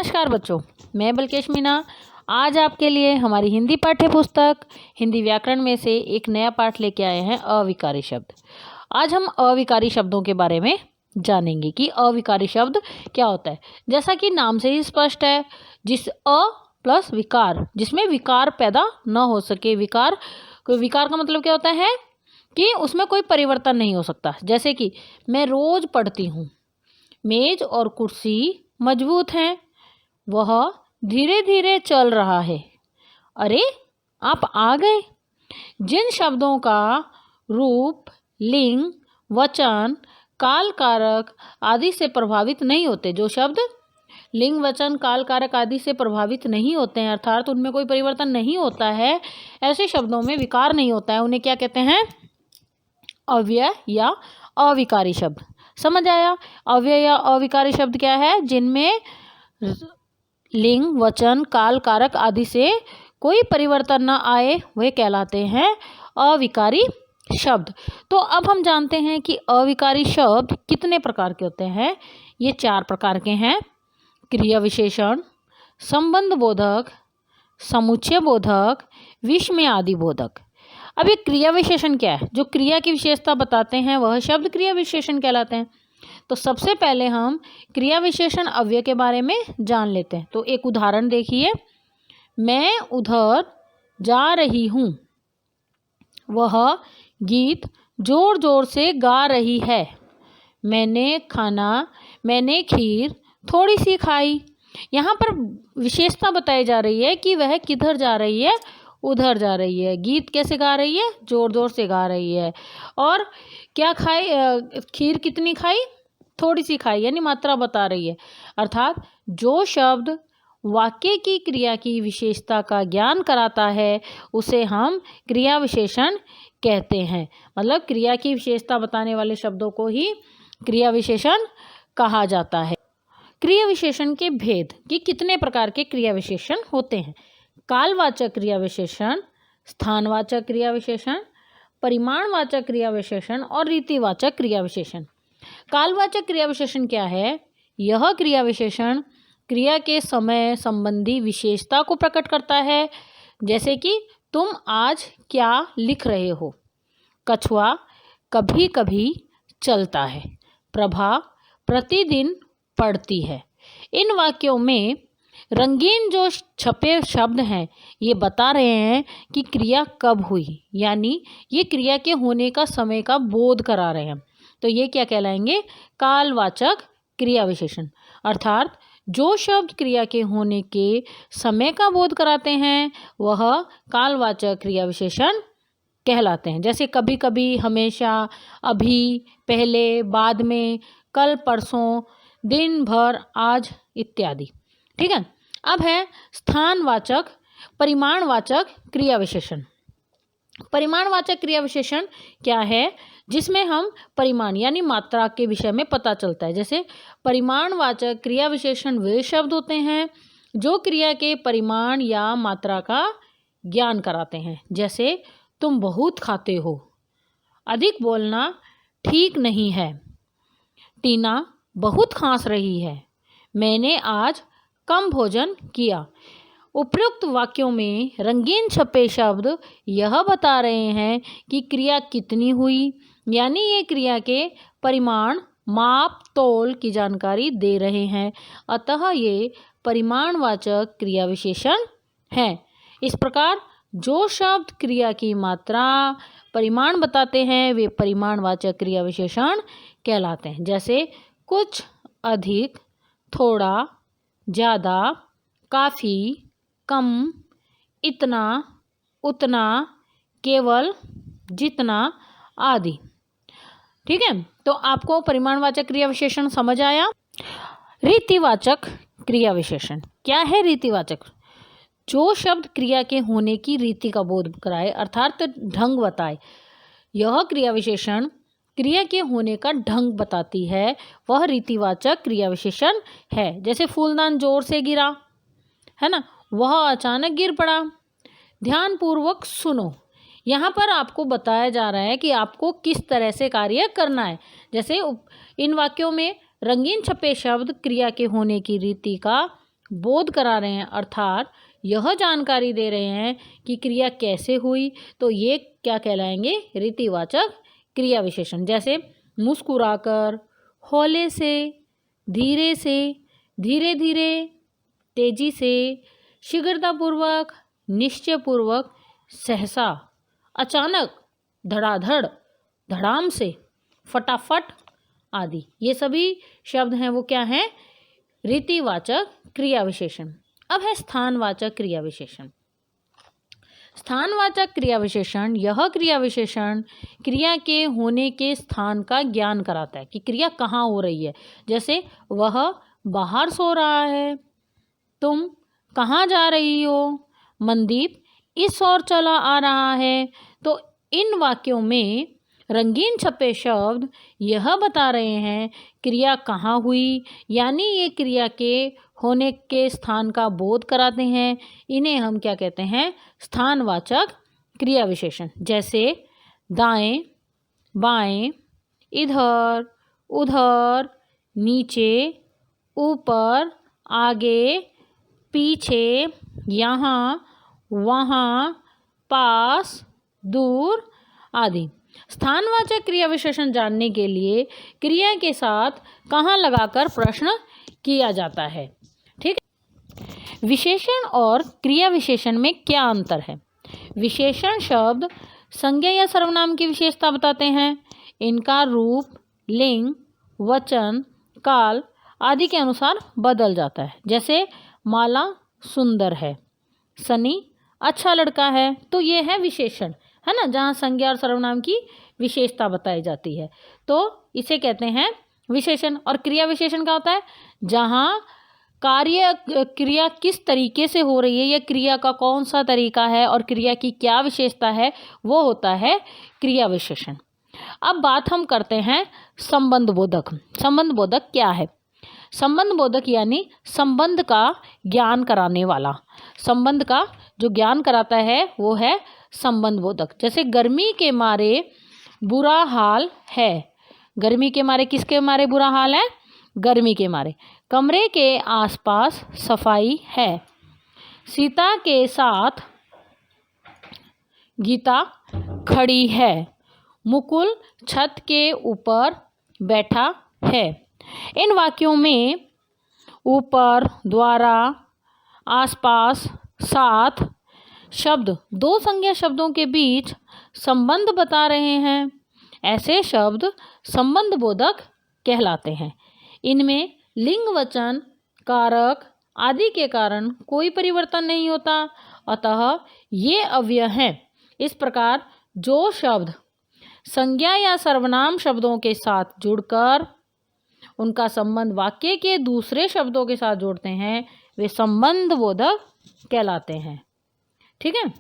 नमस्कार बच्चों, मैं बल्केश मीना आज आपके लिए हमारी हिंदी पाठ्य पुस्तक हिंदी व्याकरण में से एक नया पाठ लेके आए हैं अविकारी शब्द। आज हम अविकारी शब्दों के बारे में जानेंगे कि अविकारी शब्द क्या होता है। जैसा कि नाम से ही स्पष्ट है, जिस अ प्लस विकार, जिसमें विकार पैदा न हो सके। विकार का मतलब क्या होता है कि उसमें कोई परिवर्तन नहीं हो सकता। जैसे कि मैं रोज पढ़ती हूँ, मेज और कुर्सी मजबूत हैं, वह धीरे धीरे चल रहा है। अरे आप आ गए। जिन शब्दों का रूप, लिंग, वचन, काल कारक आदि से प्रभावित नहीं होते, जो शब्द लिंग, वचन, काल कारक आदि से प्रभावित नहीं होते हैं, अर्थात उनमें कोई परिवर्तन नहीं होता है, ऐसे शब्दों में विकार नहीं होता है, उन्हें क्या कहते हैं? अव्यय या अविकारी शब्द। समझ आया? अव्यय या अविकारी शब्द क्या है? जिनमें लिंग, वचन, काल कारक आदि से कोई परिवर्तन न आए, वे कहलाते हैं अविकारी शब्द। तो अब हम जानते हैं कि अविकारी शब्द कितने प्रकार के होते हैं। ये 4 प्रकार के हैं: क्रिया विशेषण, संबंध बोधक, समुच्चय बोधक, विस्मय आदि बोधक। अब ये क्रिया विशेषण क्या है? जो क्रिया की विशेषता बताते हैं वह शब्द क्रिया विशेषण कहलाते हैं। तो सबसे पहले हम क्रिया विशेषण अव्यय के बारे में जान लेते हैं। तो एक उदाहरण देखिए, मैं उधर जा रही हूँ, वह गीत जोर जोर से गा रही है, मैंने खीर थोड़ी सी खाई। यहाँ पर विशेषता बताई जा रही है कि वह किधर जा रही है, उधर जा रही है। गीत कैसे गा रही है? जोर जोर से गा रही है। और क्या खाई? खीर कितनी खाई? थोड़ी सी खाई, यानी मात्रा बता रही है। अर्थात जो शब्द वाक्य की क्रिया की विशेषता का ज्ञान कराता है उसे हम क्रिया विशेषण कहते हैं। मतलब क्रिया की विशेषता बताने वाले शब्दों को ही क्रिया विशेषण कहा जाता है। क्रिया विशेषण के भेद कि कितने प्रकार के क्रिया विशेषण होते हैं। कालवाचक क्रिया विशेषण, स्थानवाचक क्रिया विशेषण, परिमाणवाचक क्रिया विशेषण और रीतिवाचक क्रिया विशेषण। कालवाचक क्रिया विशेषण क्या है? यह क्रिया विशेषण क्रिया के समय संबंधी विशेषता को प्रकट करता है। जैसे कि तुम आज क्या लिख रहे हो, कछुआ कभी कभी चलता है, प्रभा प्रतिदिन पढ़ती है। इन वाक्यों में रंगीन जो छपे शब्द हैं ये बता रहे हैं कि क्रिया कब हुई, यानी ये क्रिया के होने का समय का बोध करा रहे हैं। तो ये क्या कहलाएंगे? कालवाचक क्रिया विशेषण। अर्थात जो शब्द क्रिया के होने के समय का बोध कराते हैं वह कालवाचक क्रिया विशेषण कहलाते हैं। जैसे कभी कभी, हमेशा, अभी, पहले, बाद में, कल, परसों, दिन भर, आज इत्यादि। ठीक है। अब है स्थानवाचक परिमाणवाचक क्रिया विशेषण। परिमाणवाचक क्रिया विशेषण क्या है? जिसमें हम परिमाण यानी मात्रा के विषय में पता चलता है। जैसे परिमाणवाचक क्रिया विशेषण वे शब्द होते हैं जो क्रिया के परिमाण या मात्रा का ज्ञान कराते हैं। जैसे तुम बहुत खाते हो, अधिक बोलना ठीक नहीं है, टीना बहुत खांस रही है, मैंने आज कम भोजन किया। उपयुक्त वाक्यों में रंगीन छपे शब्द यह बता रहे हैं कि क्रिया कितनी हुई, यानी ये क्रिया के परिमाण, माप, तोल की जानकारी दे रहे हैं। अतः ये परिमाणवाचक क्रिया विशेषण हैं। इस प्रकार जो शब्द क्रिया की मात्रा, परिमाण बताते हैं वे परिमाणवाचक क्रिया विशेषण कहलाते हैं। जैसे कुछ, अधिक, थोड़ा, ज़्यादा, काफ़ी, कम, इतना, उतना, केवल, जितना आदि। ठीक है। तो आपको परिमाणवाचक क्रिया विशेषण समझ आया। रीतिवाचक क्रिया विशेषण क्या है? रीतिवाचक जो शब्द क्रिया के होने की रीति का बोध कराए, अर्थात ढंग बताए। यह क्रिया विशेषण क्रिया के होने का ढंग बताती है, वह रीतिवाचक क्रिया विशेषण है। जैसे फूलदान जोर से गिरा, है ना, वह अचानक गिर पड़ा। ध्यानपूर्वक सुनो, यहाँ पर आपको बताया जा रहा है कि आपको किस तरह से कार्य करना है। जैसे इन वाक्यों में रंगीन छपे शब्द क्रिया के होने की रीति का बोध करा रहे हैं, अर्थात यह जानकारी दे रहे हैं कि क्रिया कैसे हुई, तो ये क्या कहलाएंगे? रीतिवाचक क्रिया विशेषण। जैसे मुस्कुराकर, हौले से, धीरे से, धीरे धीरे, तेजी से, शीघ्रतापूर्वक, निश्चयपूर्वक, सहसा, अचानक, धड़ाधड़, धड़ाम से, फटाफट आदि। ये सभी शब्द हैं वो क्या हैं? रीतिवाचक क्रिया विशेषण। अब है स्थानवाचक क्रिया विशेषण। स्थानवाचक क्रिया विशेषण, यह क्रिया विशेषण क्रिया के होने के स्थान का ज्ञान कराता है कि क्रिया कहाँ हो रही है। जैसे वह बाहर सो रहा है, तुम कहाँ जा रही हो, मनदीप इस ओर चला आ रहा है। तो इन वाक्यों में रंगीन छपे शब्द यह बता रहे हैं क्रिया कहाँ हुई, यानी ये क्रिया के होने के स्थान का बोध कराते हैं। इन्हें हम क्या कहते हैं? स्थानवाचक क्रिया विशेषण। जैसे दाएं, बाएं, इधर, उधर, नीचे, ऊपर, आगे, पीछे, यहाँ, वहाँ, पास, दूर आदि। स्थानवाचक क्रिया विशेषण जानने के लिए क्रिया के साथ कहाँ लगाकर प्रश्न किया जाता है। ठीक है। विशेषण और क्रिया विशेषण में क्या अंतर है? विशेषण शब्द संज्ञा या सर्वनाम की विशेषता बताते हैं। इनका रूप, लिंग, वचन, काल आदि के अनुसार बदल जाता है। जैसे माला सुंदर है, सनी अच्छा लड़का है। तो ये है विशेषण, है ना, जहाँ संज्ञा और सर्वनाम की विशेषता बताई जाती है, तो इसे कहते हैं विशेषण। और क्रिया विशेषण क्या होता है? जहाँ क्रिया किस तरीके से हो रही है, या क्रिया का कौन सा तरीका है और क्रिया की क्या विशेषता है, वो होता है क्रिया विशेषण। अब बात हम करते हैं संबंध बोधक। संबंध बोधक क्या है? संबंध बोधक यानी संबंध का ज्ञान कराने वाला। संबंध का जो ज्ञान कराता है वो है संबंध बोधक। जैसे गर्मी के मारे बुरा हाल है। गर्मी के मारे किसके मारे बुरा हाल है? गर्मी के मारे। कमरे के आसपास सफाई है। सीता के साथ गीता खड़ी है। मुकुल छत के ऊपर बैठा है। इन वाक्यों में ऊपर, द्वारा, आसपास, साथ शब्द दो संज्ञा शब्दों के बीच संबंध बता रहे हैं। ऐसे शब्द संबंध बोधक कहलाते हैं। इनमें लिंग, वचन, कारक आदि के कारण कोई परिवर्तन नहीं होता, अतः ये अव्यय हैं। इस प्रकार जो शब्द संज्ञा या सर्वनाम शब्दों के साथ जुड़कर उनका संबंध वाक्य के दूसरे शब्दों के साथ जोड़ते हैं, वे संबंध बोधक कहलाते हैं। ठीक है।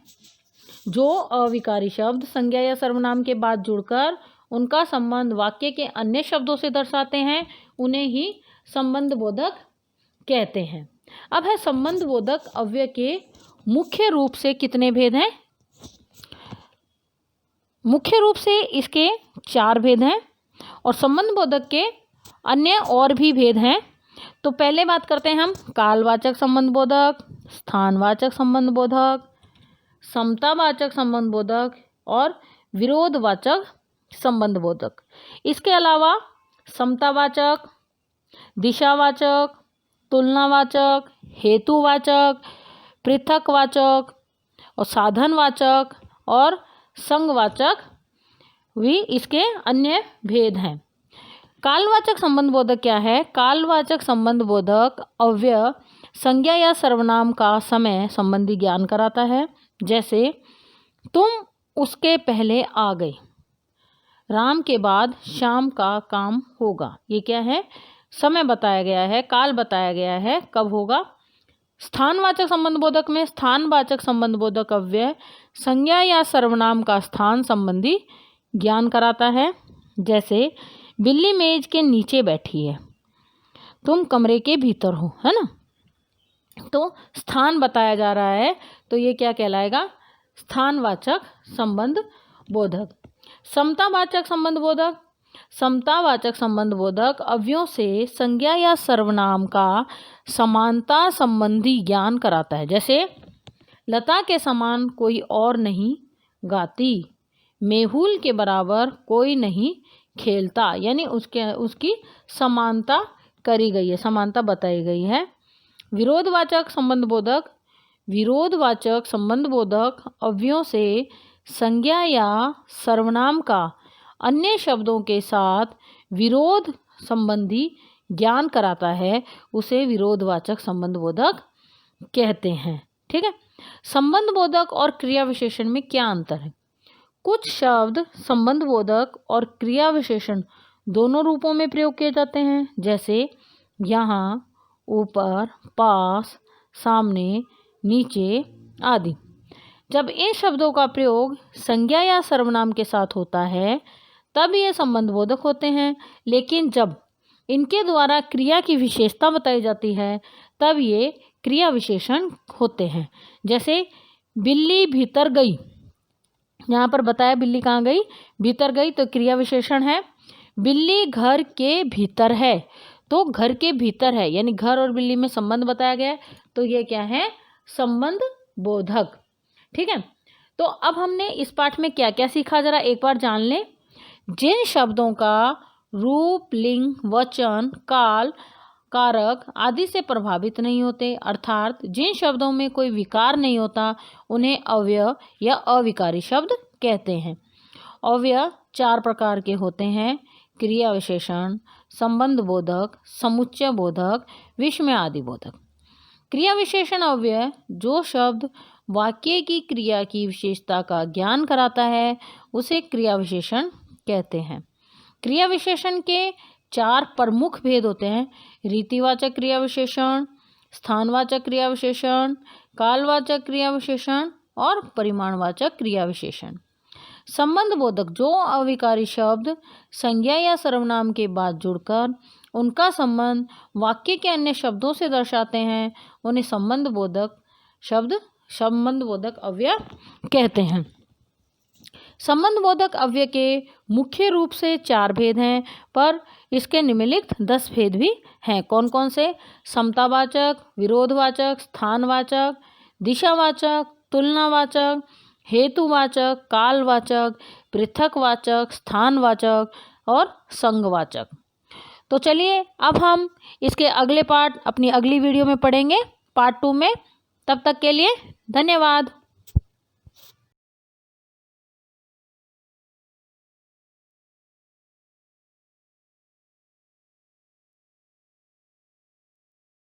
जो अविकारी शब्द संज्ञा या सर्वनाम के बाद जुड़कर उनका संबंध वाक्य के अन्य शब्दों से दर्शाते हैं, उन्हें ही संबंध बोधक कहते हैं। अब है संबंध बोधक अव्यय के मुख्य रूप से कितने भेद हैं? मुख्य रूप से इसके 4 भेद हैं और संबंध बोधक के अन्य और भी भेद हैं। तो पहले बात करते हैं हम कालवाचक संबंध बोधक, स्थानवाचक संबंध बोधक, समतावाचक संबंध बोधक और विरोधवाचक संबंध बोधक। इसके अलावा समतावाचक, दिशावाचक, तुलनावाचक, हेतुवाचक, पृथकवाचक और साधनवाचक और संघवाचक भी इसके अन्य भेद हैं। कालवाचक संबंध बोधक क्या है? कालवाचक संबंध बोधक अव्यय संज्ञा या सर्वनाम का समय संबंधी ज्ञान कराता है। जैसे तुम उसके पहले आ गई, राम के बाद शाम का काम होगा। ये क्या है? समय बताया गया है, काल बताया गया है, कब होगा। स्थानवाचक संबंध बोधक में स्थानवाचक संबंध बोधक अव्यय संज्ञा या सर्वनाम का स्थान संबंधी ज्ञान कराता है। जैसे बिल्ली मेज के नीचे बैठी है, तुम कमरे के भीतर हो, है ना। तो स्थान बताया जा रहा है, तो ये क्या कहलाएगा? स्थानवाचक संबंध बोधक। समतावाचक संबंध बोधक, समतावाचक संबंध बोधक अव्ययों से संज्ञा या सर्वनाम का समानता संबंधी ज्ञान कराता है। जैसे लता के समान कोई और नहीं गाती, मेहुल के बराबर कोई नहीं खेलता, यानी उसकी समानता करी गई है, समानता बताई गई है। विरोधवाचक संबंधबोधक अव्ययों से संज्ञा या सर्वनाम का अन्य शब्दों के साथ विरोध संबंधी ज्ञान कराता है, उसे विरोधवाचक संबंधबोधक कहते हैं। ठीक है। संबंधबोधक और क्रिया विशेषण में क्या अंतर है? कुछ शब्द संबंधबोधक और क्रिया विशेषण दोनों रूपों में प्रयोग किए जाते हैं, जैसे यहाँ, ऊपर, पास, सामने, नीचे आदि। जब इन शब्दों का प्रयोग संज्ञा या सर्वनाम के साथ होता है तब ये संबंधबोधक होते हैं, लेकिन जब इनके द्वारा क्रिया की विशेषता बताई जाती है तब ये क्रिया विशेषण होते हैं। जैसे बिल्ली भीतर गई, यहाँ पर बताया बिल्ली कहाँ गई, भीतर गई, तो क्रिया विशेषण है। बिल्ली घर के भीतर है, तो घर के भीतर है, यानी घर और बिल्ली में संबंध बताया गया है, तो ये क्या है? संबंध बोधक। ठीक है। तो अब हमने इस पाठ में क्या क्या सीखा, जरा एक बार जान लें। जिन शब्दों का रूप, लिंग, वचन, काल, कारक आदि से प्रभावित नहीं होते, अर्थात जिन शब्दों में कोई विकार नहीं होता, उन्हें अव्यय या अविकारी शब्द कहते हैं। अव्यय 4 प्रकार के होते हैं: क्रिया विशेषण, संबंध बोधक, समुच्चय बोधक, विस्मय आदि बोधक। क्रिया विशेषण अव्यय जो शब्द वाक्य की क्रिया की विशेषता का ज्ञान कराता है, उसे क्रिया विशेषण कहते हैं। क्रिया विशेषण के 4 प्रमुख भेद होते हैं: रीतिवाचक क्रिया विशेषण, स्थानवाचक क्रिया विशेषण, कालवाचक क्रिया विशेषण और परिमाणवाचक क्रिया विशेषण। संबंध बोधक जो अविकारी शब्द संज्ञा या सर्वनाम के बाद जुड़कर उनका संबंध वाक्य के अन्य शब्दों से दर्शाते हैं, उन्हें संबंध बोधक अव्यय कहते हैं। संबंध बोधक अव्यय के मुख्य रूप से 4 भेद हैं, पर इसके निम्नलिखित 10 भेद भी हैं। कौन कौन से? समतावाचक, विरोधवाचक, स्थानवाचक, दिशावाचक, तुलनावाचक, हेतुवाचक, कालवाचक, पृथकवाचक, स्थानवाचक और संघवाचक। तो चलिए अब हम इसके अगले पार्ट अपनी अगली वीडियो में पढ़ेंगे, पार्ट 2 में। तब तक के लिए धन्यवाद।